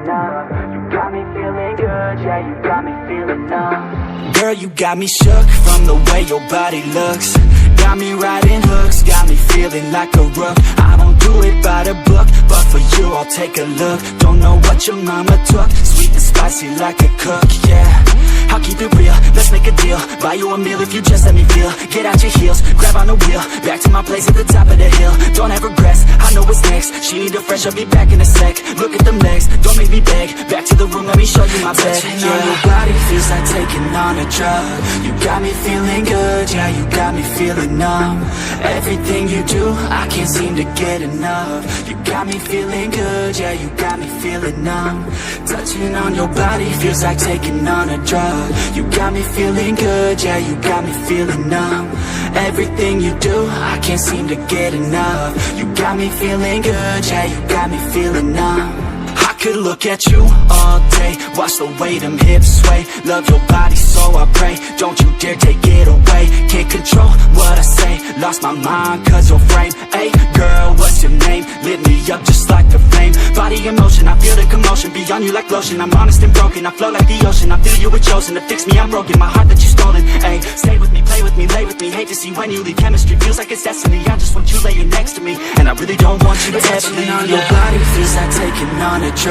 enough. You got me feeling good, yeah, you got me feeling numb. Girl, you got me shook from the way your body looks. Got me riding hooks, got me feeling like a rook. I don't do it by the book, but for you I'll take a look. Don't know what your mama took, sweet and spicy like a cook, yeah. I'll keep it real, let's make a deal. Buy you a meal if you just let me feel. Get out your heels, grab on the wheel. Back to my place at the top of the hill. Don't have regrets, I know what's next. She need a fresh, I'll be back in a sec. Look at them legs, don't make me beg. Back to the room, let me show you my bed. Touching on your body feels like taking on a drug. You got me feeling good, yeah, you got me feeling numb. Everything you do, I can't seem to get enough. You got me feeling good, yeah, you got me feeling numb. Touching on your body feels like taking on a drug. You got me feeling good, yeah, you got me feeling numb. Everything you do, I can't seem to get enough. You got me feeling good, yeah, you got me feeling numb. I could look at you all day, watch the way them hips sway. Love your body so I pray, don't you dare take it away. Can't control what I say, lost my mind cause your frame. Hey girl, what's your name? Lit me up just like a flame. Body in motion, I feel the commotion, be on you like lotion. I'm honest and broken, I flow like the ocean. I feel you were chosen to fix me, I'm broken. My heart that you stolen, hey. Stay with me, play with me, lay with me. Hate to see when you leave, chemistry feels like it's destiny. I just want you laying next to me, and I really don't want you to ever leave. On your body feels like taking on a drug.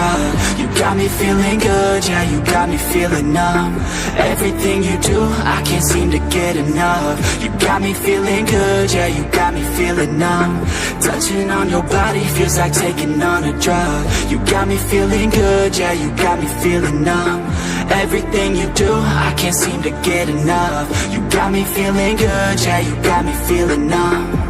You got me feeling good, yeah, you got me feeling numb. Everything you do, I can't seem to get enough. You got me feeling good, yeah, you got me feeling numb. Touching on your body feels like taking on a drug. You got me feeling good, yeah, you got me feeling numb. Everything you do, I can't seem to get enough. You got me feeling good, yeah, you got me feeling numb.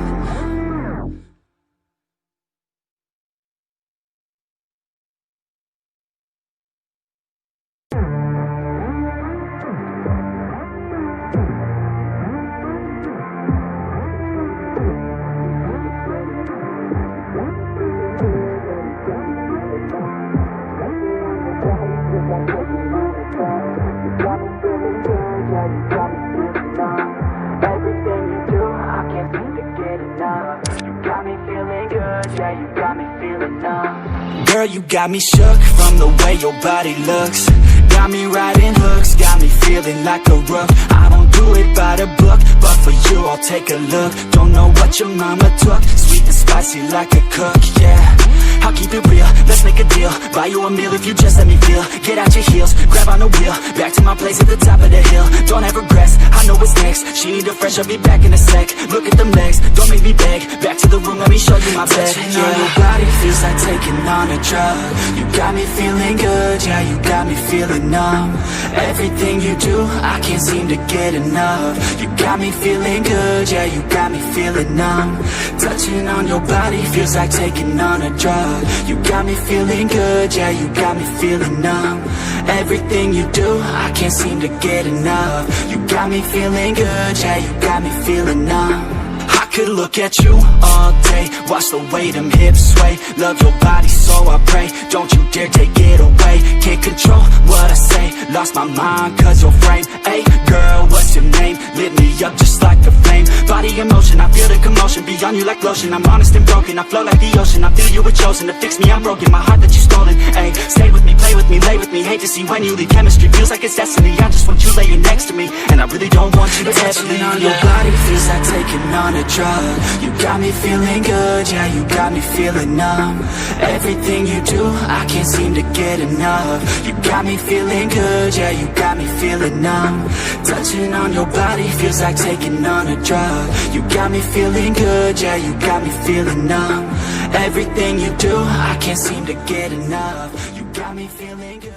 Girl, you got me shook from the way your body looks. Got me riding hooks, got me feeling like a rook. I don't do it by the book, but for you I'll take a look. Don't know what your mama took, sweet and spicy like a cook, yeah. I'll keep it real, let's make a deal. Buy you a meal if you just let me feel. Get out your heels, grab on the wheel. Back to my place at the top of the hill. Don't have regrets, I know what's next. She need a fresh, I'll be back in a sec. Look at them legs, don't make me beg. Back to the room, let me show you my bed. Touching on your body feels like taking on a drug. You got me feeling good, yeah, you got me feeling numb. Everything you do, I can't seem to get enough. You got me feeling good, yeah, you got me feeling numb. Touching on your body feels like taking on a drug. You got me feeling good, yeah, you got me feeling numb. Everything you do, I can't seem to get enough. You got me feeling good, yeah, you got me feeling numb. I could look at you all day, watch the way them hips sway. Love your body so I pray, don't you dare take it away. Can't control what I say, lost my mind cause your frame. Hey girl, what's your name? Lit me up just like a flame. Body in motion, I feel the commotion, be on you like lotion. I'm honest and broken, I flow like the ocean. I feel you were chosen to fix me, I'm broken. My heart that you stolen, hey. Stay with me, play with me, lay with me. Hate to see when you leave, chemistry feels like it's destiny. I just want you laying next to me, and I really don't want you to ever leave. On your body feels like taking on a drug. You got me feeling good, yeah, you got me feeling numb. Everything you do, I can't seem to get enough. You got me feeling good, yeah, you got me feeling numb. Touching on your body feels like taking on a drug. You got me feeling good, yeah, you got me feeling numb. Everything you do, I can't seem to get enough. You got me feeling good.